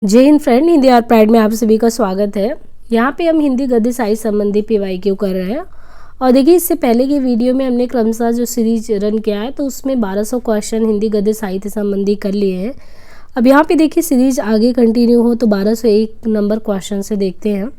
जय हिंद फ्रेंड, हिंदी और प्राइड में आप सभी का स्वागत है। यहाँ पे हम हिंदी गद्य साहित्य संबंधी पीवाईक्यू कर रहे हैं। और देखिए, इससे पहले की वीडियो में हमने क्रमशः जो सीरीज रन किया है तो उसमें 1200 क्वेश्चन हिंदी गद्य साहित्य संबंधी कर लिए हैं। अब यहाँ पे देखिए, सीरीज आगे कंटिन्यू हो तो 1201 नंबर क्वेश्चन से देखते हैं।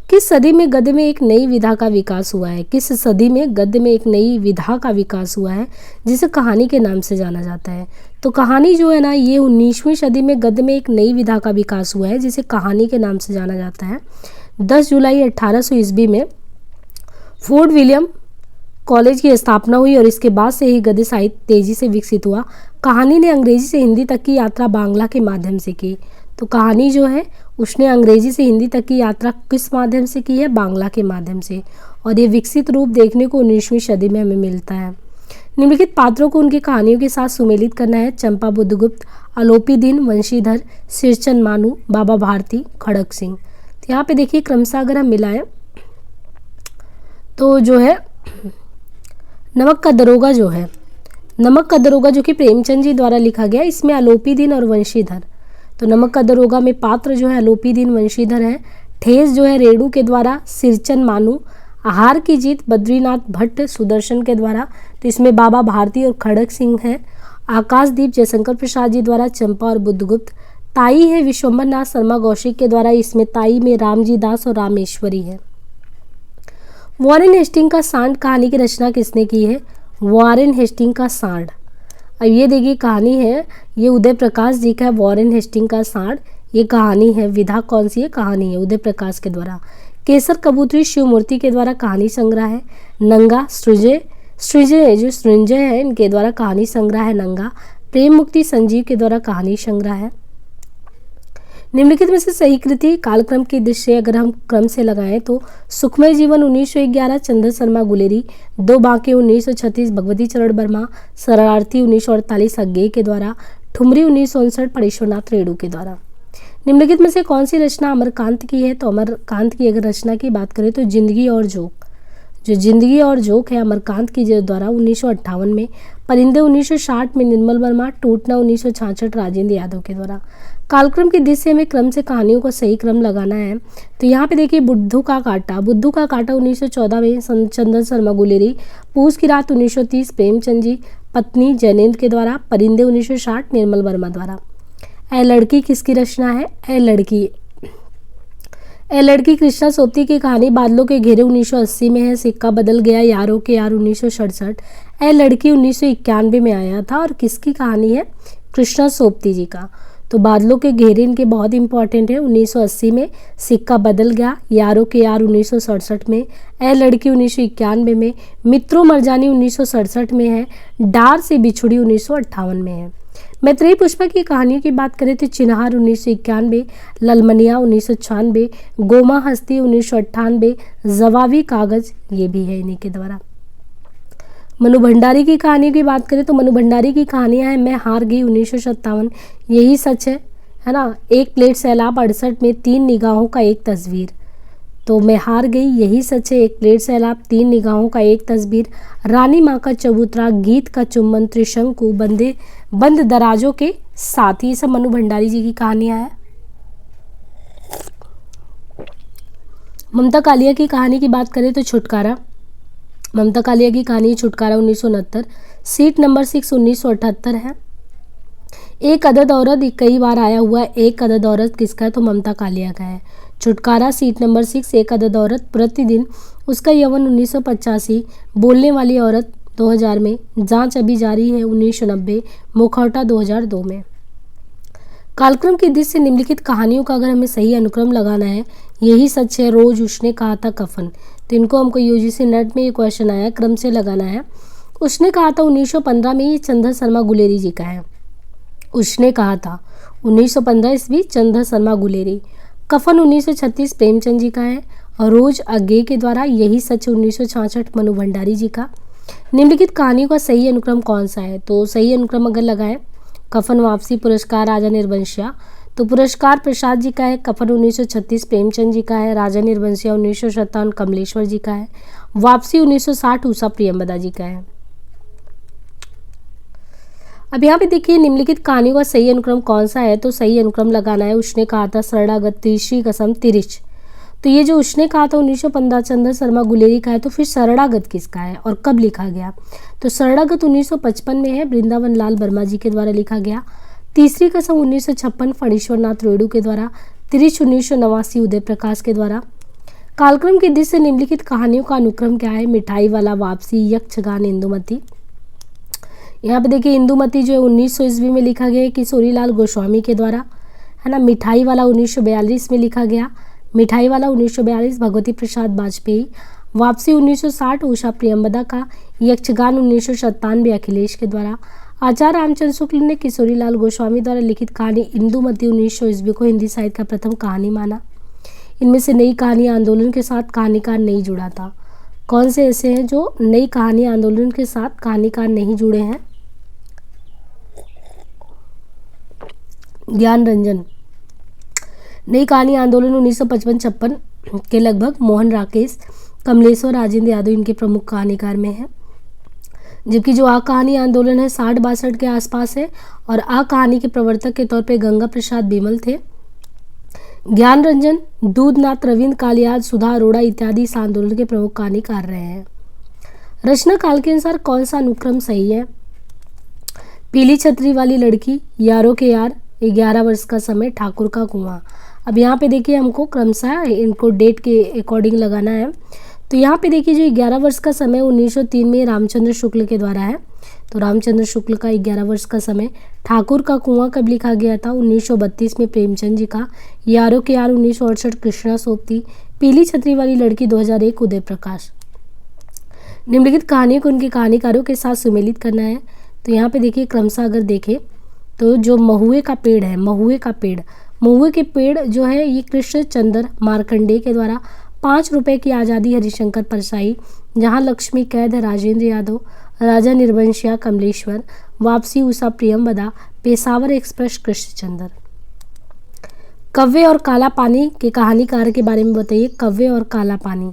किस सदी में गद्य में एक नई विधा का विकास हुआ है? किस सदी में गद्य में एक नई विधा का विकास हुआ है जिसे कहानी के नाम से जाना जाता है? तो कहानी जो है ना, ये 19वीं सदी में गद्य में एक नई विधा का विकास हुआ है जिसे कहानी के नाम से जाना जाता है। 10 जुलाई 1800 ईस्वी में फोर्ट विलियम कॉलेज की स्थापना हुई और इसके बाद से ही गद्य साहित्य तेजी से विकसित हुआ। कहानी ने अंग्रेजी से हिंदी तक की यात्रा बांग्ला के माध्यम से की। तो कहानी जो है उसने अंग्रेजी से हिंदी तक की यात्रा किस माध्यम से की है? बांग्ला के माध्यम से। और ये विकसित रूप देखने को 19वीं सदी में हमें मिलता है। निम्नलिखित पात्रों को उनकी कहानियों के साथ सुमेलित करना है। चंपा बुद्धगुप्त, अलोपीदीन, वंशीधर, सिरचंद मानू, बाबा भारती, खड़क सिंह। तो यहाँ पे देखिए, क्रमशः अगर हम मिलाएं तो जो है नमक का दरोगा जो है, नमक का दरोगा जो कि प्रेमचंद जी द्वारा लिखा गया, इसमें अलोपीदीन और वंशीधर। तो नमक का दरोगा में पात्र जो है अलोपीदीन वंशीधर है। ठेस जो है रेणु के द्वारा सिरचंद मानू। आहार की जीत बद्रीनाथ भट्ट सुदर्शन के द्वारा, तो इसमें बाबा भारती और खड़क सिंह है। आकाशदीप जयशंकर प्रसाद जी द्वारा चंपा और बुद्धगुप्त। ताई है विश्वंभर नाथ शर्मा कौशिक के द्वारा, इसमें ताई में रामजी दास और रामेश्वरी है। वॉरेन हेस्टिंग का सांड कहानी की रचना किसने की है? वॉरेन हेस्टिंग का सांड। अब ये देखिए, कहानी है ये उदय प्रकाश जी का है। वॉरेन हेस्टिंग का सांड ये कहानी है। विधा कौन सी है? कहानी है, उदय प्रकाश के द्वारा। केसर कबूतरी शिवमूर्ति के द्वारा कहानी संग्रह है। नंगा सृजय जो सृंजय है इनके द्वारा कहानी संग्रह है नंगा। प्रेम मुक्ति संजीव के द्वारा कहानी संग्रह है। निम्नलिखित में से सही कृति कालक्रम की दृष्टि अगर हम क्रम से लगाएं तो सुखमय जीवन 1911 चंद्र शर्मा गुलेरी, दो बांके 1936 भगवती चरण वर्मा, शरणार्थी 1948 अज्ञेय के द्वारा, ठुमरी 1959 परेश्वरनाथ रेणु के द्वारा। निम्नलिखित में से कौन सी रचना अमरकांत की है? तो अमरकांत की अगर रचना की बात करें तो जिंदगी और जोक। जो जिंदगी और जोक है अमरकांत की द्वारा 1958 में, परिंदे 1960 में निर्मल वर्मा, टूटना 1966 राजेंद्र यादव के द्वारा। कालक्रम की दिशा में क्रम से कहानियों का सही क्रम लगाना है। तो यहाँ पे देखिए, बुद्धू का कांटा 1914 में चंदन शर्मा गुलेरी, पूस की रात 1930 प्रेमचंद जी, पत्नी जैनेन्द्र के द्वारा, परिंदे 1960 निर्मल वर्मा द्वारा। ए लड़की किसकी रचना है? ए लड़की कृष्णा सोपती की कहानी बादलों के घेरे 1980 में है। सिक्का बदल गया यारों के यार 1967। ए लड़की 1991 में आया था और किसकी कहानी है? कृष्णा सोपती जी का। तो बादलों के घेरे इनके बहुत इंपॉर्टेंट है। 1980 में, सिक्का बदल गया यारों के यार 1967 में, ए लड़की 1991 में, मित्रों मरजानी 1967 में है, डार से बिछुड़ी 1958 में है। मैत्रेयी पुष्पा की कहानियों की बात करें तो चिन्हार 1991, ललमनिया 1996, गोमा हस्ती 1998, जवाबी कागज ये भी है इन्हीं के द्वारा। मनु भंडारी की कहानी की बात करें तो मनु भंडारी की कहानियां हैं मैं हार गई 1957, यही सच है ना। एक प्लेट सैलाब 68 में, तीन निगाहों का एक तस्वीर। तो मैं हार गई यही सच है, एक प्लेट सैलाब, तीन निगाहों का एक तस्वीर, रानी माँ का चबूतरा, गीत का चुम्बन, त्रिशंकु, बंद दराजों के साथ। ये सब मनु भंडारी जी की कहानियां हैं। ममता कालिया की कहानी की बात करें तो छुटकारा। ममता कालिया की कहानी छुटकारा 1969। सीट नंबर 6 1978 है। एक अदद औरत कई बार आया हुआ है। एक अदद औरत किसका है? तो ममता कालिया का है। छुटकारा सीट नंबर 6 एक अदद औरत। प्रतिदिन, उसका यौवन 1985, बोलने वाली औरत 2000 में, जांच अभी जारी है 1990, मुखौटा 2002 में। कालक्रम की दिशा से निम्नलिखित कहानियों का अगर हमें सही अनुक्रम लगाना है, यही सच है, रोज उसने कहा था कफन। तो इनको हमको यूजीसी नेट में ये क्वेश्चन आया, क्रम से लगाना है। उसने कहा था 1915 में, ये चंद्र शर्मा गुलेरी जी का है। उसने कहा था 1915 ईस्वी, चंद्र शर्मा गुलेरी। कफन 1936 प्रेमचंद जी का है। और रोज अज्ञेय के द्वारा, यही सच 1966 मनु भंडारी जी का। निम्नलिखित कहानियों का सही अनुक्रम कौन सा है? तो सही अनुक्रम अगर लगाएं, कफन वापसी पुरस्कार राजा निर्वंशिया, तो पुरस्कार प्रसाद जी का है। कफन 1936 प्रेमचंद जी का है। राजा निर्वंशिया 1957 कमलेश्वर जी का है। वापसी 1960 उषा प्रियंवदा जी का है। अब यहाँ पे देखिए निम्नलिखित कहानियों का सही अनुक्रम कौन सा है, तो सही अनुक्रम लगाना है उसने कहा था शरणागत, तीसरी कसम, तिरिच। तो ये जो उसने कहा था 1915 चंद्र शर्मा गुलेरी का है, तो फिर शरणागत किसका है और कब लिखा गया, तो शरणागत 1955 में है, वृंदावन लाल वर्मा जी के द्वारा लिखा गया। तीसरी कसम 1956 फणीश्वर नाथ रेणु के द्वारा। तिरिच 1989 उदय प्रकाश के द्वारा। कालक्रम की दृष्टि से निम्नलिखित कहानियों का अनुक्रम क्या है, मिठाई वाला, वापसी, यक्षगान, इंदुमती। यहाँ पे देखिए इंदुमती जो है 1900 ईस्वी में लिखा गया है किशोरी लाल गोस्वामी के द्वारा, है ना। मिठाई वाला 1942 में लिखा गया, मिठाई वाला 1942 भगवती प्रसाद वाजपेयी। वापसी 1960 उषा प्रियंवदा का। यक्षगान 1997 अखिलेश के द्वारा। आचार्य रामचंद्र शुक्ल ने किशोरी लाल गोस्वामी द्वारा लिखित कहानी इंदुमती 1900 ईस्वी को हिंदी साहित्य का प्रथम कहानी माना। इनमें से नई कहानी आंदोलन के साथ कहानीकार नहीं जुड़ा था। कौन से ऐसे हैं जो नई कहानी आंदोलन के साथ कहानीकार नहीं जुड़े हैं, ज्ञान रंजन। नई कहानी आंदोलन 1955-56 के लगभग मोहन राकेश, कमलेश्वर, राजेंद्र यादव इनके प्रमुख कहानीकार में हैं। जबकि जो आ कहानी आंदोलन है 60-62 के आसपास है और आ कहानी के प्रवर्तक के तौर पे गंगा प्रसाद बिमल थे। ज्ञान रंजन, दूधनाथ, रविंद्र कालियाद, सुधा अरोड़ा इत्यादि इस आंदोलन के प्रमुख कहानीकार रहे हैं। रचना काल के अनुसार कौन सा अनुक्रम सही है, पीली छतरी वाली लड़की, यारों के यार, 11 वर्ष का समय, ठाकुर का कुआं। अब यहाँ पे देखिए हमको क्रमशः इनको डेट के अकॉर्डिंग लगाना है। तो यहाँ पे देखिए जो 11 वर्ष का समय 1903 में रामचंद्र शुक्ल के द्वारा है, तो रामचंद्र शुक्ल का 11 वर्ष का समय। ठाकुर का कुआं कब लिखा गया था, 1932 में प्रेमचंद जी का। यारों के यार 1968 कृष्णा सोबती। पीली छतरी वाली लड़की 2001 उदय प्रकाश। निम्नलिखित कहानियों को उनके कहानीकारों के साथ सुमेलित करना है। तो यहाँ पे देखिए क्रमशः अगर देखें तो जो महुए का पेड़ है, महुए के पेड़ जो है ये कृष्णचंद्र मार्कंडेय के द्वारा। 5 रुपए की आज़ादी हरिशंकर परसाई। जहाँ लक्ष्मी कैद है राजेंद्र यादव। राजा निर्वंशिया कमलेश्वर। वापसी उषा प्रियंवदा। पेशावर एक्सप्रेस कृष्णचंद्र। कव्वे और काला पानी के कहानीकार के बारे में बताइए, कव्वे और काला पानी।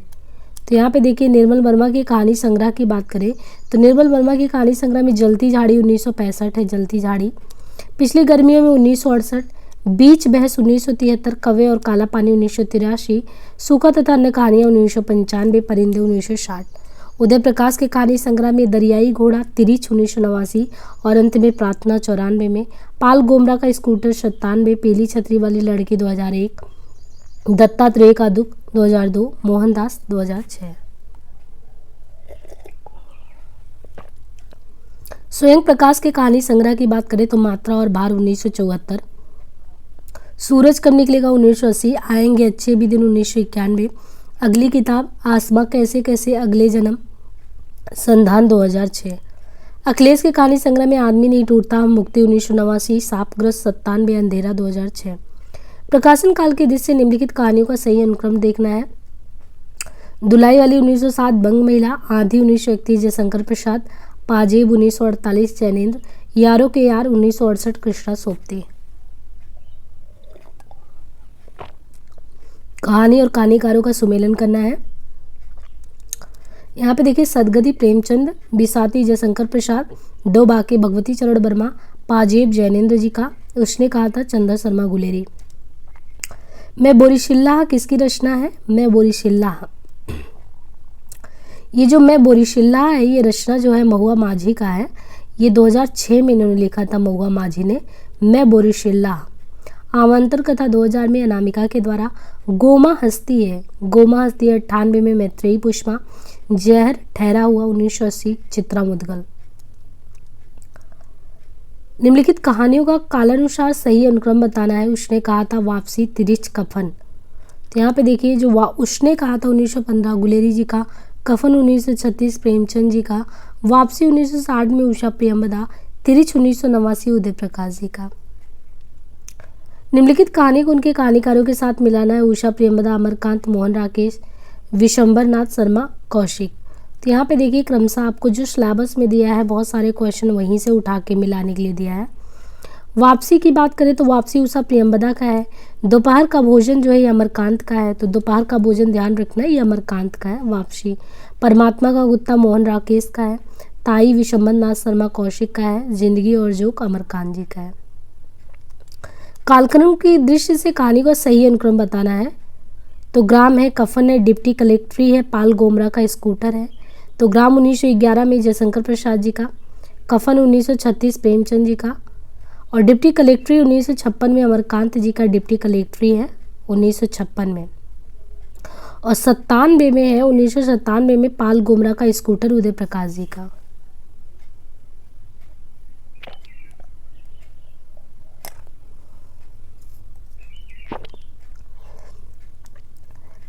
तो यहाँ पे देखिए निर्मल वर्मा की कहानी संग्रह की बात करें तो निर्मल वर्मा की कहानी संग्रह में जलती झाड़ी 1965 है, जलती झाड़ी। पिछली गर्मियों में 1968, बीच बहस 1973, कव्वे और काला पानी 1983, सूखा तथा अन्य कहानियाँ 1995, परिंदे 1960। उदय प्रकाश के कहानी संग्रह में दरियाई घोड़ा, तिरिच 1989 और अंत में प्रार्थना 94 में। पाल गोमरा का स्कूटर 97, पीली छतरी वाली लड़की 2001, दत्तात्रेय का दुख 2002, मोहनदास 2006। स्वयं प्रकाश के कहानी संग्रह की बात करें तो मात्रा और भार 1974, सूरज कब निकलेगा 1980, आएंगे अच्छे भी दिन 1991, अगली किताब आसमां कैसे कैसे अगले जन्म, संधान 2006। अखिलेश के कहानी संग्रह में आदमी नहीं टूटता हम मुक्ति 1989, सांपग्रस्त 97, अंधेरा 2006। प्रकाशन काल की दृष्टि से निम्नलिखित कहानियों का सही अनुक्रम देखना है। दुलाई वाली 1907, बंग महिला, आंधी 1931 जयशंकर प्रसाद, पाजेब 1948 जैनेन्द्र, यारों के यार 1968 कृष्णा सोबती। कहानी और कहानीकारों का सुमेलन करना है। यहाँ पे देखिए सदगति प्रेमचंद, बिसाती जयशंकर प्रसाद, दो बाके भगवती चरण वर्मा, पाजेब जैनेन्द्र जी का। उसने कहा था चंद्र शर्मा गुलेरी। मैं बोरीशिल्लाह किसकी रचना है, मैं बोरीशिल्लाह। ये जो मैं बोरीशिल्लाह है ये रचना जो है महुआ माझी का है। ये 2006 में इन्होंने लिखा था महुआ माझी ने, मैं बोरीशिल्लाह। आमंत्रण कथा 2000 में अनामिका के द्वारा। गोमा हस्ती है, गोमा हस्ती 98 में मैत्रेयी पुष्पा। जहर ठहरा हुआ 1980 चित्रा मुदगल। निम्नलिखित कहानियों का कालानुसार सही अनुक्रम बताना है। उसने कहा था वापसी, तिरिच, कफन। तो यहाँ पे देखिए जो उसने कहा था 1915 गुलेरी जी का, कफन 1936 प्रेमचंद जी का, वापसी 1960 में उषा प्रियंवदा, तिरिच 1989 उदय प्रकाश जी का। निम्नलिखित कहानी को उनके कहानीकारों के साथ मिलाना है। उषा प्रियंवदा, अमरकांत, मोहन राकेश, विशंबर नाथ शर्मा, कौशिक। तो यहाँ पे देखिए क्रमशः आपको जो सिलेबस में दिया है बहुत सारे क्वेश्चन वहीं से उठा के मिलाने के लिए दिया है। वापसी की बात करें तो वापसी उषा प्रियंवदा का है। दोपहर का भोजन जो है ये अमरकांत का है, तो दोपहर का भोजन ध्यान रखना है ये अमरकांत का है। वापसी परमात्मा का कुत्ता मोहन राकेश का है। ताई विशंबन नाथ शर्मा कौशिक का है। जिंदगी और जोक अमरकांत जी का है। कालक्रम की दृष्टि से कहानी का सही अनुक्रम बताना है। तो ग्राम है, कफन है, डिप्टी कलेक्ट्री है, पाल गोमरा का स्कूटर है। तो ग्राम 1911 में जयशंकर प्रसाद जी का, कफन 1936 प्रेमचंद जी का, और डिप्टी कलेक्ट्री 1956 में अमरकांत जी का डिप्टी कलेक्ट्री है 1956 में। और 97 में है 1997 में पाल गोमरा का स्कूटर उदय प्रकाश जी का।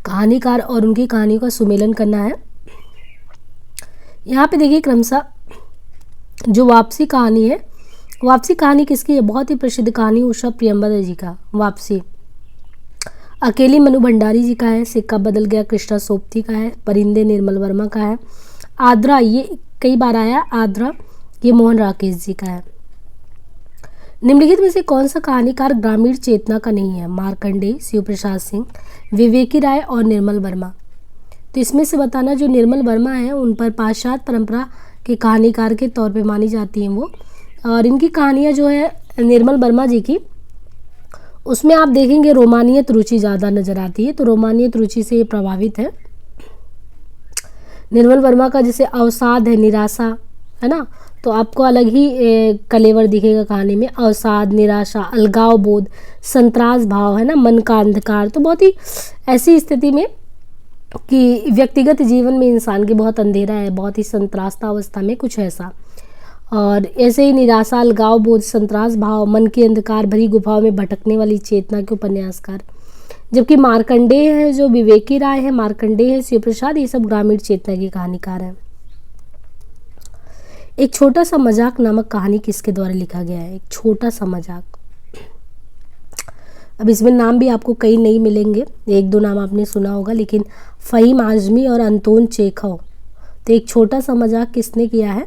कहानीकार और उनकी कहानी का सुमेलन करना है। यहाँ पे देखिए क्रमशः जो वापसी कहानी है, वापसी कहानी किसकी है? बहुत ही प्रसिद्ध कहानी उषा प्रियंवदा जी का वापसी। अकेली मनु भंडारी जी का है। सिक्का बदल गया कृष्णा सोपती का है। परिंदे निर्मल वर्मा का है। आद्रा, ये कई बार आया आद्रा, ये मोहन राकेश जी का है। निम्नलिखित में से कौन सा कहानीकार ग्रामीण चेतना का नहीं है? मार्कंडेय, शिव प्रसाद सिंह, विवेकी राय और निर्मल वर्मा। तो इसमें से बताना जो निर्मल वर्मा है उन पर पाश्चात्य परंपरा के कहानीकार के तौर पे मानी जाती हैं वो। और इनकी कहानियाँ जो है निर्मल वर्मा जी की, उसमें आप देखेंगे रोमानियत रुचि ज़्यादा नज़र आती है। तो रोमानियत रुचि से ये प्रभावित है। निर्मल वर्मा का जैसे अवसाद है, निराशा है ना, तो आपको अलग ही कलेवर दिखेगा कहानी में। अवसाद, निराशा, अलगाव बोध, संतरास भाव है ना, मन का अंधकार। तो बहुत ही ऐसी स्थिति में कि व्यक्तिगत जीवन में इंसान के बहुत अंधेरा है, बहुत ही संत्रास्ता अवस्था में कुछ ऐसा। और ऐसे ही निराशा, अलगाव बोध, संतरास भाव, मन की अंधकार भरी गुफाओं में भटकने वाली चेतना के उपन्यासकार। जबकि मार्कंडेय है, जो विवेकी राय है, मार्कंडेय है, शिव प्रसाद, ये सब ग्रामीण चेतना की कहानीकार हैं। एक छोटा सा मजाक नामक कहानी किसके द्वारा लिखा गया है? एक छोटा सा मजाक। अब इसमें नाम भी आपको कई नहीं मिलेंगे, एक दो नाम आपने सुना होगा, लेकिन फ़हीम आज़मी और अंतोन चेखव। तो एक छोटा सा मजाक किसने किया है?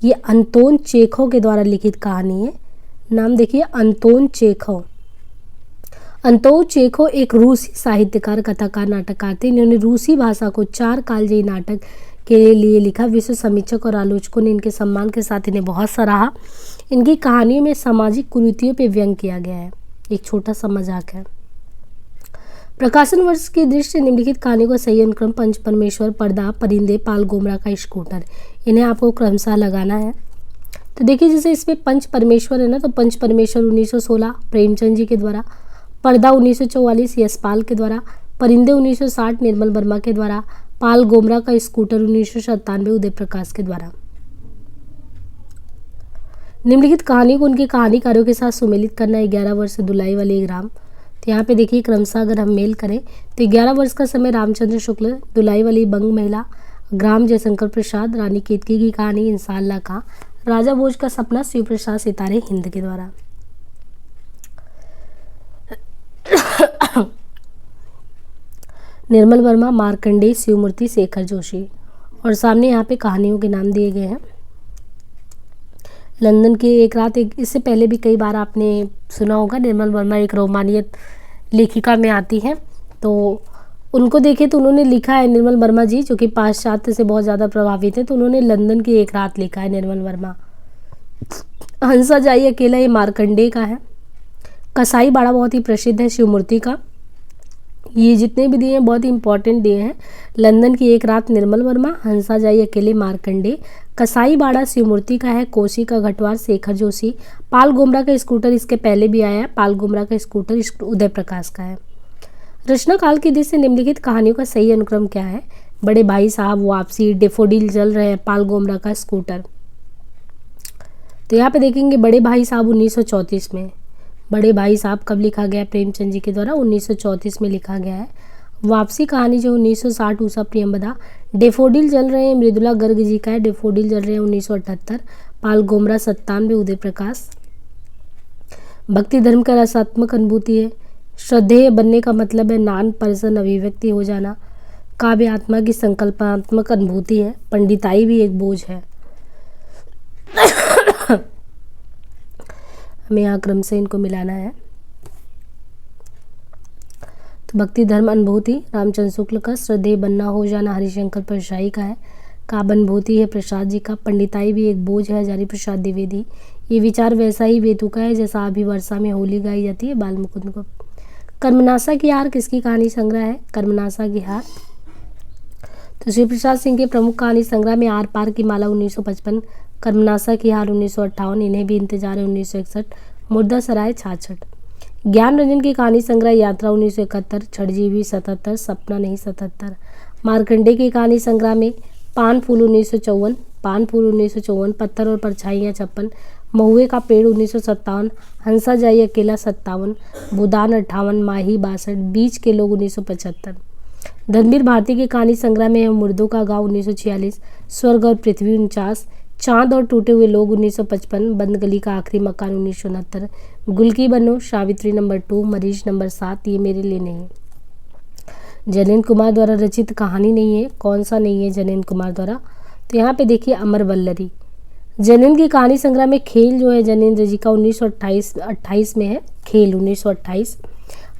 ये अंतोन चेखव के द्वारा लिखित कहानी है। नाम देखिए, अंतोन चेखव। अंतोन चेखव एक रूसी साहित्यकार, कथाकार, नाटककार थे। इन्होंने रूसी भाषा को 4 कालजयी नाटक के लिए लिखा। विश्व समीक्षक और आलोचकों ने इनके सम्मान के साथ इन्हें बहुत सराहा। इनकी कहानियों में सामाजिक कुरीतियों पर व्यंग किया गया है। एक छोटा सा मजाक है। प्रकाशन वर्ष की दृष्टि से निम्नलिखित कहानी को सही अनुक्रम पंच परमेश्वर, पर्दा, परिंदे, पाल गोमरा का स्कूटर, इन्हें आपको क्रमशः लगाना है। तो देखिए जैसे इसमें पंच परमेश्वर है ना, तो पंच परमेश्वर 1916 प्रेमचंद जी के द्वारा, पर्दा 1944 यशपाल के द्वारा, परिंदे 1960 निर्मल वर्मा के द्वारा, पाल गोमरा का स्कूटर 1997 उदय प्रकाश के द्वारा। निम्नलिखित कहानी को उनके कहानीकारों के साथ सुमेलित करना है। 11 वर्ष से दुलाई वाले ग्राम। तो यहाँ पे देखिए क्रमशः अगर हम मेल करें तो 11 वर्ष का समय रामचंद्र शुक्ल, दुलाई वाली बंग महिला, ग्राम जयशंकर प्रसाद, रानी केतकी की कहानी इंसाल्लाह का, राजा भोज का सपना शिव प्रसाद सितारे हिंद के द्वारा। निर्मल वर्मा, मार्कंडेय, शिवमूर्ति, शेखर जोशी। और सामने यहाँ पे कहानियों के नाम दिए गए हैं। लंदन की एक रात, एक इससे पहले भी कई बार आपने सुना होगा। निर्मल वर्मा एक रोमानियत लेखिका में आती हैं, तो उनको देखें तो उन्होंने लिखा है निर्मल वर्मा जी, जो कि पाश्चात्य से बहुत ज़्यादा प्रभावित है, तो उन्होंने लंदन की एक रात लिखा है निर्मल वर्मा। हंसा जाई अकेला, ये मार्कंडेय का है। कसाई बाड़ा बहुत ही प्रसिद्ध है शिवमूर्ति का। ये जितने भी दिए हैं बहुत ही इंपॉर्टेंट दिए हैं। लंदन की एक रात निर्मल वर्मा, हंसा जाई अकेले मार्कंडेय, कसाई बाड़ा शिवमूर्ति का है, कोसी का घटवार शेखर जोशी, पाल गोमरा का स्कूटर इसके पहले भी आया है, पाल गोमरा का स्कूटर उदय प्रकाश का है। रचना काल की दृष्टि से निम्नलिखित कहानियों का सही अनुक्रम क्या है? बड़े भाई साहब, वापसी, डेफोडिल जल रहे हैं, पाल गोमरा का स्कूटर। तो यहाँ पे देखेंगे बड़े भाई साहब 1934 में। बड़े भाई साहब कब लिखा गया? प्रेमचंद जी के द्वारा 1934 में लिखा गया है। वापसी कहानी जो 1960 उषा प्रियंवदा। डेफोडिल जल रहे हैं मृदुला गर्ग जी का है, डेफोडिल जल रहे हैं 1978, पाल गोमरा 97 उदय प्रकाश। भक्ति धर्म का रसात्मक अनुभूति है। श्रद्धेय बनने का मतलब है नॉन पर्सन अभिव्यक्ति हो जाना। काव्य आत्मा की संकल्पात्मक अनुभूति है। पंडिताई भी एक बोझ है। हमें यहाँ क्रम से इनको मिलाना है। तो भक्ति धर्म अनुभूति रामचंद्र शुक्ल का, श्रद्धेय बनना हो जाना हरिशंकर परशाई का है, काबनभूति है प्रसाद जी का। पंडिताई भी एक बोझ है हजारी प्रसाद द्विवेदी। ये विचार वैसा ही बेतुका है जैसा अभी वर्षा में होली गाई जाती है बाल मुकुंद को। कर्मनासा की हार किसकी कहानी संग्रह है? कर्मनासा की हार तो श्री प्रसाद सिंह के प्रमुख कहानी संग्रह में आर पार की माला 1955, कर्मनासा की हार 1958, इन्हें भी इंतजार है 1961, मुर्दा सराय 66। ज्ञान रंजन की कहानी संग्रह यात्रा 1971, छठजीवी 77, सपना नहीं 77। मार्कंडे की कहानी संग्रह में पान फूल 1954, पत्थर और परछाइयाँ 56, महुए का पेड़ 1957, हंसा जाई अकेला 57, भूदान 58, माही 62, बीच के लोग 1975। धनबीर भारती की कहानी संग्रह में मुर्दों का गांव 1946, स्वर्ग और पृथ्वी 49, चांद और टूटे हुए लोग 1955, बंद गली का आखिरी मकान 1969, गुल की बनो, सावित्री नंबर 2, मरीज नंबर 7, ये मेरे लिए नहीं। जनेंद्र कुमार द्वारा रचित कहानी नहीं है, कौन सा नहीं है जनेंद्र कुमार द्वारा? तो यहाँ पे देखिए अमर वल्लरी। जनेंद्र की कहानी संग्रह में खेल जो है जनेंद्र जी का 1928 में है, खेल 1928,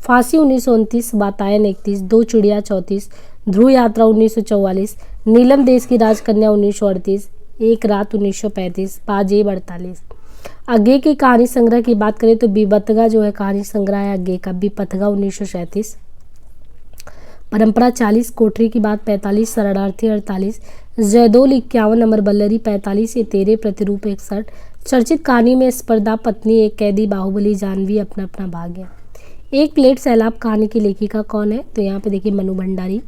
फांसी 1929, वातायन 31, दो चिड़िया 34, ध्रुव यात्रा 1944, नीलम देश की राजकन्या 1938, एक रात 1935, पाजेब 48। आगे की कहानी संग्रह की बात करें तो विपथगा जो है कहानी संग्रह है आगे का, विपथगा 1937, परंपरा 40, कोठरी की बात 45, शरणार्थी 48, जयदोल 51, अमर वल्लरी 45, ये तेरे प्रतिरूप 61, चर्चित कहानी में स्पर्धा, पत्नी, एक कैदी, बाहुबली, जानवी, अपना अपना भाग्य। एक प्लेट सैलाब कहानी की लेखिका कौन है? तो यहाँ पे देखिए मनु भंडारी।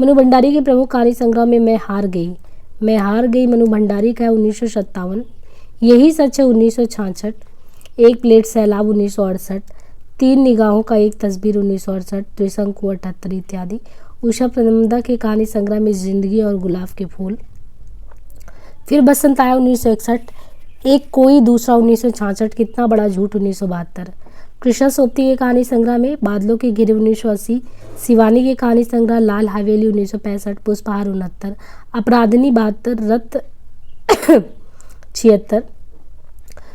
मनु भंडारी के प्रमुख कहानी संग्रह में मैं हार गई मनु भंडारी का है 1957, यही सच है 1966, एक प्लेट सैलाब 1968, तीन निगाहों का एक तस्वीर 1968, त्रिशंकु 78 इत्यादि। उषा प्रणंदा के कहानी संग्रह में जिंदगी और गुलाब के फूल। फिर बसंत आया 1961, एक कोई दूसरा 1966, कितना बड़ा झूठ 1972। कृष्णा सोप्ती के कहानी संग्रह में बादलों के घिरे 1980, शिवानी के कहानी संग्रह लाल हवेली 1965, पुष्पहार 69, अपराधिनी 72, रत 76,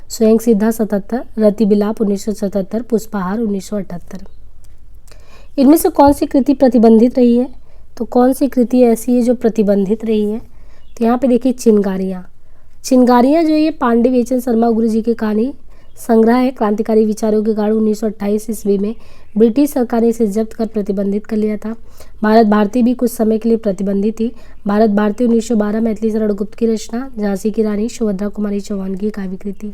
स्वयं सिद्धा 77, रति बिलाप 1977, पुष्पहार 1978। इनमें से कौन सी कृति प्रतिबंधित रही है? तो कौन सी कृति ऐसी है जो प्रतिबंधित रही है? तो यहाँ पे देखिए चिनगारियाँ जो ये पांडे बेचन शर्मा गुरु जी की कहानी संग्रह है, क्रांतिकारी विचारों के गाढ़ 1928 ईस्वी में ब्रिटिश सरकार ने इसे जब्त कर प्रतिबंधित कर लिया था। भारत भारती भी कुछ समय के लिए प्रतिबंधित थी। भारत भारती 1912, मैथिली शरण गुप्त की रचना, झांसी की रानी सुभद्रा कुमारी चौहान की काव्य कृति।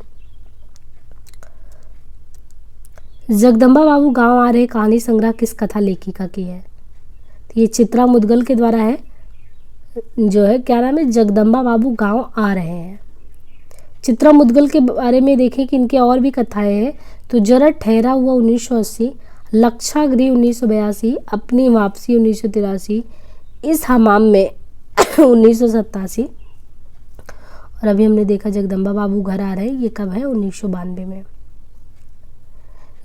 जगदम्बा बाबू गांव आ रहे कहानी संग्रह किस कथा लेखिका की है? तो ये चित्रा मुदगल के द्वारा है, जो है क्या नाम है, जगदम्बा बाबू गांव आ रहे हैं। चित्रा मुदगल के बारे में देखें कि इनके और भी कथाएं हैं। तो जरा ठहरा हुआ 1980, लक्षागृह 1982, अपनी वापसी 1983, इस हमाम में 1987, और अभी हमने देखा जगदम्बा बाबू घर आ रहे हैं, ये कब है? 1992 में।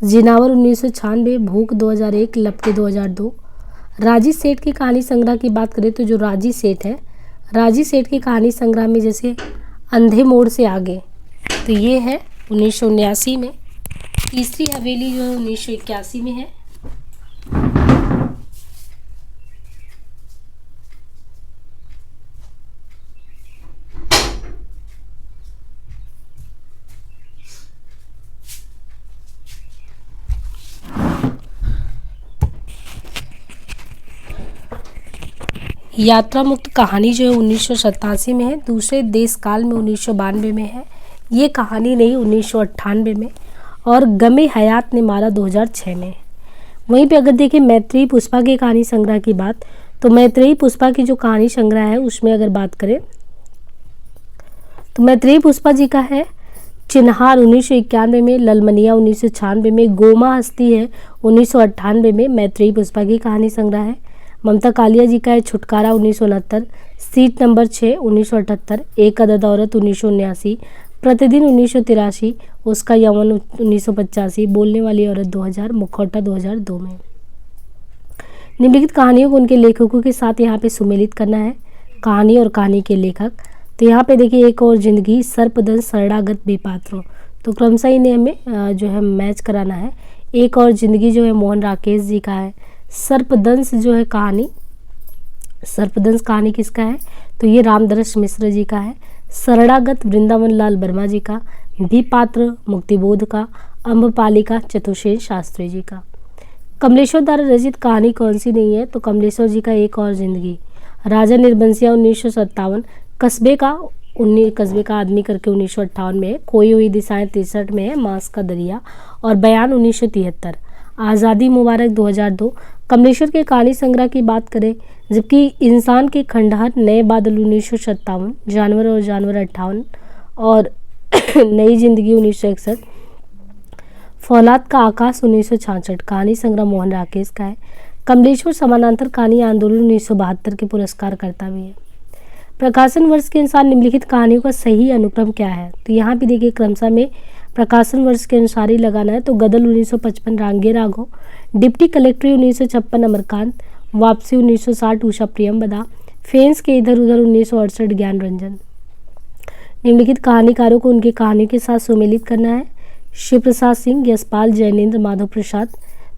जिनावर 1996, भूख 2001, लपटे 2002। राजी सेठ की कहानी संग्रह की बात करें तो जो राजी सेठ है, राजी सेठ की कहानी संग्रह में जैसे अंधे मोड़ से आगे, तो ये है 1979 में। तीसरी हवेली जो है 1981 में है। यात्रा मुक्त कहानी जो है 1987 में है। दूसरे देश काल में 1992 में है। ये कहानी नहीं 1998 में। और गमे हयात ने मारा 2006 में। वहीं पे अगर देखें मैत्रेयी पुष्पा की कहानी संग्रह की बात, तो मैत्रेयी पुष्पा की जो कहानी संग्रह है उसमें अगर बात करें तो मैत्रेयी पुष्पा जी का है चिन्हार 1991 में, ललमनिया 1996 में, गोमा हस्ती है 1998 में। मैत्रेयी पुष्पा की कहानी संग्रह है। ममता कालिया जी का है छुटकारा 1969, सीट नंबर 6 1978, एक अदद औरत 1979, प्रतिदिन 1983, उसका यौवन 1985, बोलने वाली औरत 2000, मुखौटा 2002 में। निम्नलिखित कहानियों को उनके लेखकों के साथ यहाँ पे सुमेलित करना है, कहानी और कहानी के लेखक। तो यहाँ पे देखिए एक और जिंदगी, सर्पदंश, शरणागत, बेपात्रों, तो क्रमशः इन्हें हमें जो है मैच कराना है। एक और जिंदगी जो है मोहन राकेश जी का है। सर्पदंश जो है कहानी, सर्पदंश कहानी किसका है? तो ये रामदरस मिश्र जी का है। शरणागत वृंदावन लाल वर्मा जी का। दीपात्र मुक्तिबोध का। अम्बपालिका चतुर्सेन शास्त्री जी का। कमलेश्वर द्वारा रचित कहानी कौन सी नहीं है? तो कमलेश्वर जी का एक और जिंदगी। राजा निर्बंसिया 1957। कस्बे का आदमी करके 1958 में है। खोई हुई दिशाएं 63 में है। मांस का दरिया और बयान 1973। आज़ादी मुबारक 2002। कमलेश्वर के कहानी संग्रह की बात करें, जबकि इंसान के खंडहर नए बादल 1957, जानवर और जानवर 58 और नई जिंदगी 1961, फौलाद का आकाश 1966 कहानी संग्रह मोहन राकेश का है। कमलेश्वर समानांतर कहानी आंदोलन 1972 के पुरस्कार करता भी है। प्रकाशन वर्ष के अनुसार निम्नलिखित कहानियों का सही अनुक्रम क्या है? तो यहाँ पे देखिए क्रमशः में प्रकाशन वर्ष के अनुसार ही लगाना है। तो गदल 1955 रांगे राघव, डिप्टी कलेक्ट्री 1956 अमरकांत, वापसी 1960 उषा प्रियंवदा, फेंस के इधर उधर 1968 ज्ञान रंजन। निम्नलिखित कहानीकारों को उनकी कहानियों के साथ सुमेलित करना है। शिव प्रसाद सिंह, यशपाल, जैनेन्द्र, माधव प्रसाद।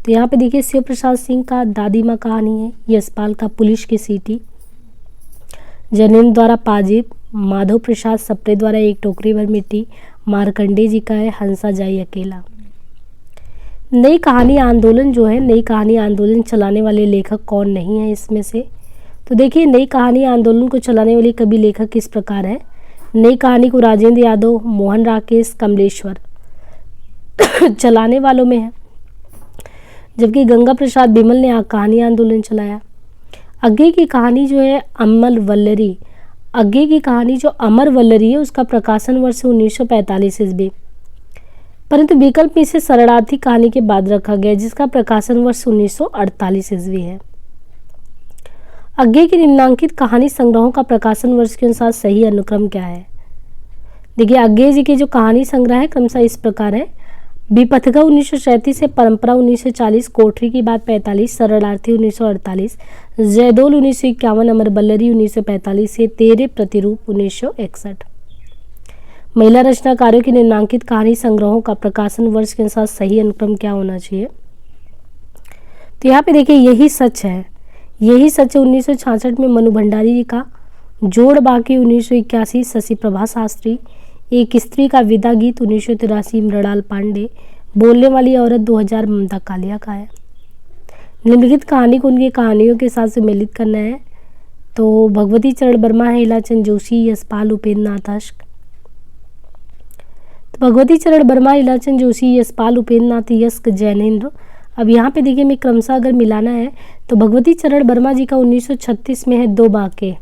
तो यहाँ पे देखिए शिव प्रसाद सिंह का दादी माँ कहानी है। यशपाल का पुलिस की सीटी। जैनेन्द्र द्वारा पाजीब। माधव प्रसाद सप्रे द्वारा एक टोकरी भर मिट्टी। मार्कंडे जी का है हंसा जाई अकेला। नई कहानी आंदोलन जो है, नई कहानी आंदोलन चलाने वाले लेखक कौन नहीं है इसमें से? तो देखिए नई कहानी आंदोलन को चलाने वाले कवि लेखक किस प्रकार है। नई कहानी को राजेंद्र यादव, मोहन राकेश, कमलेश्वर चलाने वालों में है, जबकि गंगा प्रसाद बिमल ने कहानी आंदोलन चलाया। आगे की कहानी जो है अमर वल्लरी, आगे की कहानी जो अमर वल्लरी है उसका प्रकाशन वर्ष 1945 ईस्वी, परंतु विकल्प में इसे शरणार्थी कहानी के बाद रखा गया जिसका प्रकाशन वर्ष 1948 ईस्वी है। आगे की निम्नांकित कहानी संग्रहों का प्रकाशन वर्ष के अनुसार सही अनुक्रम क्या है? देखिए आगे जी के जो कहानी संग्रह है क्रमशः इस प्रकार है। विपथगा 1937 से परंपरा 1940, कोठरी की बात 45, शरणार्थी 1948, जयदोल 1951, अमर बल्लरी 1945 से तेरे प्रतिरूप 1961। महिला रचनाकारों की निम्नांकित कहानी संग्रहों का प्रकाशन वर्ष के अनुसार सही अनुक्रम क्या होना चाहिए? तो यहाँ पे देखिए यही सच है, यही सच है 1966 में मनु भंडारी जी का। जोड़ बाकी 1981 शशि प्रभा शास्त्री। एक स्त्री का विदा गीत 1983 मृणाल पांडे। बोलने वाली औरत 2000 ममता कालिया का है। निम्नलिखित कहानी को उनकी कहानियों के साथ सम्मिलित करना है। तो भगवती चरण वर्मा है, इलाचंद जोशी, यशपाल, उपेंद्र नाथ अश्क। तो भगवती चरण वर्मा, इलाचंद जोशी, यशपाल, उपेंद्र नाथ यस्क, जैनेन्द्र। अब यहाँ पे देखिए मैं क्रमशः अगर मिलाना है तो भगवती चरण वर्मा जी का 1936 में है दो बाके।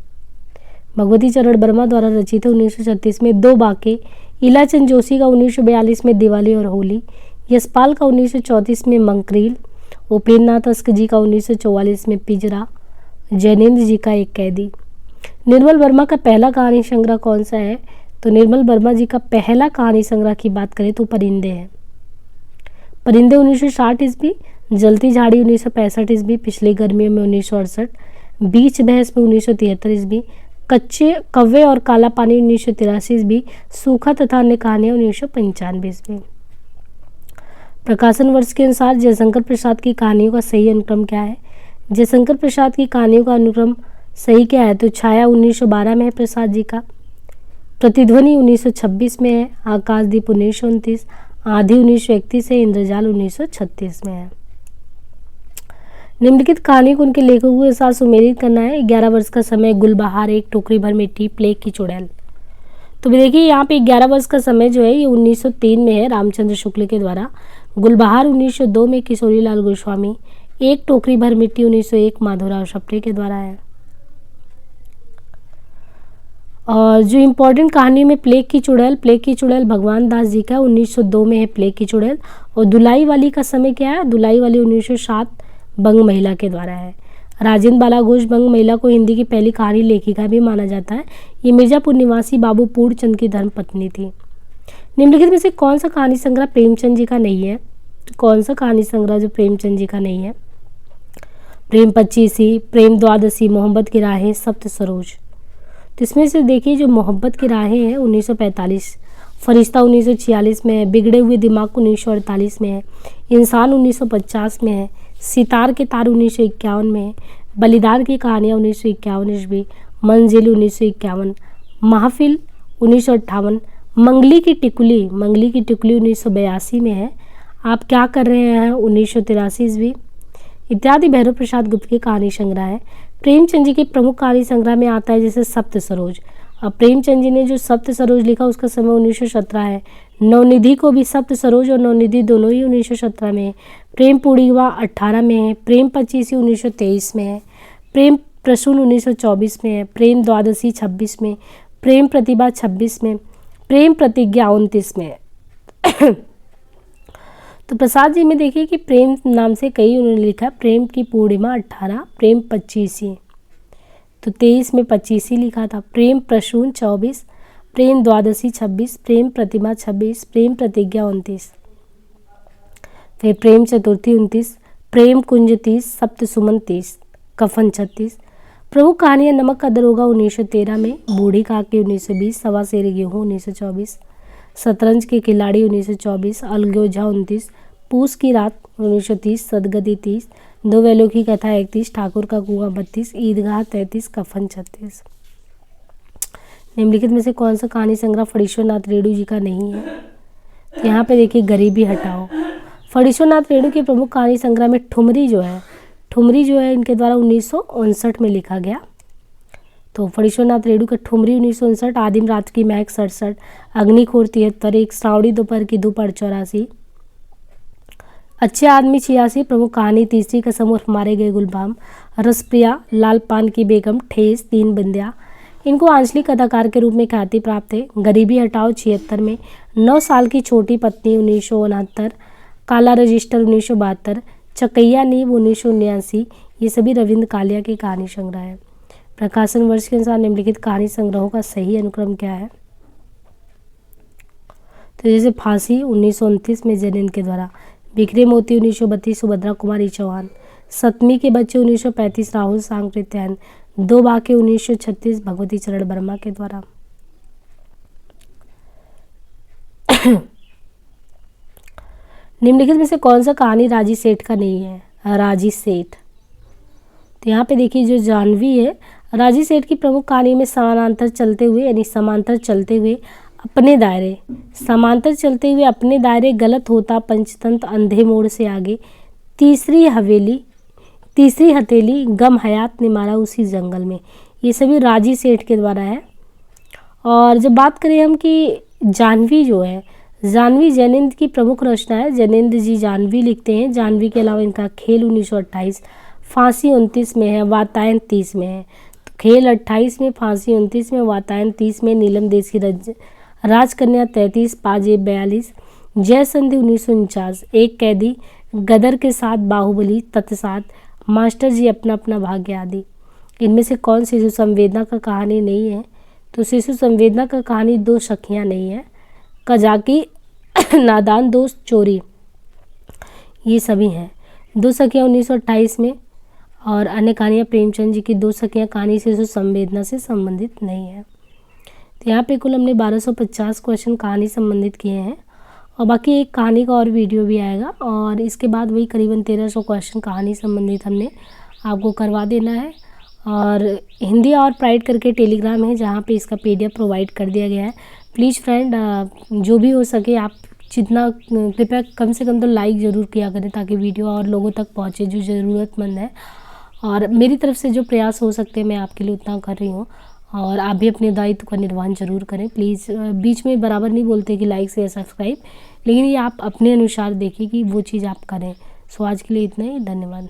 भगवती चरण वर्मा द्वारा रचित है 1936 में दो बाके। इलाचंद जोशी का 1942 में दिवाली और होली। यशपाल का 1934 में मंकरील। उपेंद्र नाथ अश्क जी का 1944 में पिंजरा। जैनेन्द्र जी का एक कैदी। निर्मल वर्मा का पहला कहानी संग्रह कौन सा है? तो निर्मल वर्मा जी का पहला कहानी संग्रह की बात करें तो परिंदे है। परिंदे 1960 ईस्वी, जलती झाड़ी 1965 ईस्वी, पिछली गर्मियों में 1968, बीच बहस में 1973 ईस्वी, कच्चे कव्वे और काला पानी 1983 ईस्वी, सूखा तथा अन्य कहानियां 1995 ईस्वी। प्रकाशन वर्ष के अनुसार जयशंकर प्रसाद की कहानियों का सही अनुक्रम क्या है? जयशंकर प्रसाद की कहानियों का अनुक्रम सही क्या है? तो छाया 1912 में है प्रसाद जी का। प्रतिध्वनि 1926 में है। आकाशदीप 1929, आधी 1931 है। इंद्रजाल 1936 में है। निम्नलिखित कहानी को उनके लेखकों के साथ सुमेलित करना है। 11 वर्ष का समय, गुलबहार, एक टोकरी भर मिट्टी, प्लेग की चुड़ैल। तो देखिए यहाँ पे 11 वर्ष का समय जो है ये 1903 में है रामचंद्र शुक्ल के द्वारा। गुलबहार 1902 में किशोरी लाल गोस्वामी। एक टोकरी भर मिट्टी 1901 माधवराव सप्रे के द्वारा है। और जो इम्पोर्टेंट कहानी में प्लेग की चुड़ैल भगवान दास जी का 1902 में है प्लेग की चुड़ैल। और दुलाई वाली का समय क्या है? दुलाई वाली 1907 बंग महिला के द्वारा है। राजेंद्र बाला घोष बंग महिला को हिंदी की पहली कहानी लेखिका भी माना जाता है। ये मिर्जापुर निवासी बाबू पूर्णचंद की धर्मपत्नी थी। निम्नलिखित में से कौन सा कहानी संग्रह प्रेमचंद जी का नहीं है? कौन सा कहानी संग्रह जो प्रेमचंद जी का नहीं है? प्रेम पच्चीसी, प्रेम द्वादशी, मोहब्बत की राहें, सप्त सरोज। तो इसमें से देखिए जो मोहब्बत की राहें हैं 1945, फरिश्ता 1946 में है, बिगड़े हुए दिमाग 1948 में है, इंसान 1950 में है, सितार के तार 1951 में है, बलिदान की कहानियाँ 1951 ईस्वी, मंजिल 1951, महफिल 1958, मंगली की टिकुली 1982 में है, आप क्या कर रहे हैं 1983 ईस्वी इत्यादि भैरव प्रसाद गुप्त की कहानी संग्रह है। प्रेमचंद जी के प्रमुख कहानी संग्रह में आता है जैसे सप्त सरोज। अब प्रेमचंद जी ने जो सप्त सरोज लिखा उसका समय 1917 है। नवनिधि को भी सप्त सरोज और नवनिधि दोनों ही 1917 में है। प्रेम पूर्णिमा 18 में है। प्रेम पच्चीसी 1923 में है। प्रेम प्रसून 1924 में है। प्रेम द्वादशी 26 में, प्रेम प्रतिभा 26 में, प्रेम प्रतिज्ञा 29 में है। तो प्रसाद जी में देखिए कि प्रेम नाम से कई उन्होंने लिखा। प्रेम की पूर्णिमा 18, प्रेम पच्चीसी, तो 23 में पच्चीसी लिखा था। प्रेम प्रसून 24, प्रेम द्वादशी 26, प्रेम प्रतिमा 26, प्रेम प्रतिज्ञा 29, फिर प्रेम चतुर्थी 29, प्रेम कुंज 30, सप्त सुमन 30, कफन 36। प्रमुख कहानियाँ नमक का दरोगा 1913 में, बूढ़ी काकी 1920, सवा सेर गेहूँ 1924, शतरंज के खिलाड़ी 1924, अलगोजा 29, पूस की रात 1930, सदगति 30, दो बैलों की कथा 31, ठाकुर का कुआं 32, ईदगाह 33, कफन 36। निम्नलिखित में से कौन सा कहानी संग्रह फणीश्वरनाथ रेणु जी का नहीं है? तो यहाँ पे देखिए गरीबी हटाओ। फणीश्वरनाथ रेणु के प्रमुख कहानी संग्रह में ठुमरी जो है इनके द्वारा 1959 में लिखा गया। तो फणीश्वरनाथ रेणु का ठुमरी 1959, आदिम रात की महक 67, अग्निखोर 73, एक श्रावणी दोपहर की धूप 84, अच्छे आदमी 86, प्रमुख कहानी तीसरी कसम और मारे गए गुलबाम, रसप्रिया, लाल पान की बेगम, ठेस, तीन बंदिया। इनको आंचलिक कथाकार के रूप में ख्याति प्राप्त है। गरीबी हटाओ 76 में, 9 साल की छोटी पत्नी 1969, काला रजिस्टर 1972, चकैया नींव 1979, ये सभी रविंद्र कालिया की कहानी संग्रह है। प्रकाशन वर्ष के अनुसार निम्नलिखित कहानी संग्रहों का सही अनुक्रम क्या है? तो जैसे फांसी 1929 में जैनिन के द्वारा, बिखरे मोती 1932 सुभद्रा कुमारी चौहान, सतमी के बच्चे 1935 राहुल सांकृत्यायन, दो बाके 1936 भगवती चरण वर्मा के द्वारा। निम्नलिखित में से कौन सा कहानी राजी सेठ का नहीं है? राजी सेठ, तो यहाँ पे देखिए जो जानवी है, राजी सेठ की प्रमुख कहानी में समानांतर चलते हुए यानी समांतर चलते हुए अपने दायरे, समांतर चलते हुए अपने दायरे, गलत होता पंचतंत्र, अंधे मोड़ से आगे, तीसरी हथेली, गम हयात ने मारा उसी जंगल में, ये सभी राजी सेठ के द्वारा है। और जब बात करें हम कि जानवी जो है, जानवी जैनेन्द्र की प्रमुख रचना है। जैनेन्द्र जी जानवी लिखते हैं। जानवी के अलावा इनका खेल 1928, फांसी 29 में है, वातायन 30 में है। तो खेल 28 में, फांसी 29 में, वातायन 30 में, नीलम देसी राजकन्या 33, पाजेब 42, जय संधि 1949, एक कैदी, गदर के साथ बाहुबली, तत्सात, मास्टर जी अपना अपना भाग्य आदि। इनमें से कौन शिशु संवेदना का कहानी नहीं है? तो शिशु संवेदना का कहानी दो सखियाँ नहीं है। कजाकी, नादान दोस्त, चोरी, ये सभी हैं। दो सखियाँ 1928 में, और अन्य कहानियाँ प्रेमचंद जी की दो सखियाँ कहानी शिशु संवेदना से संबंधित नहीं है। तो यहाँ पे कुल हमने 1250 क्वेश्चन कहानी संबंधित किए हैं, और बाकी एक कहानी का और वीडियो भी आएगा, और इसके बाद वही करीबन 1300 क्वेश्चन कहानी संबंधित हमने आपको करवा देना है। और हिंदी और प्राइड करके टेलीग्राम है जहाँ पे इसका PDF प्रोवाइड कर दिया गया है। प्लीज़ फ्रेंड, जो भी हो सके आप जितना कृपया कम से कम तो लाइक ज़रूर किया करें ताकि वीडियो और लोगों तक पहुँचे जो ज़रूरतमंद है। और मेरी तरफ से जो प्रयास हो सकते हैं मैं आपके लिए उतना कर रही हूँ, और आप भी अपने दायित्व का निर्वहन जरूर करें। प्लीज़ बीच में बराबर नहीं बोलते कि लाइक शेयर सब्सक्राइब, लेकिन ये आप अपने अनुसार देखिए कि वो चीज़ आप करें। सो आज के लिए इतना ही, धन्यवाद।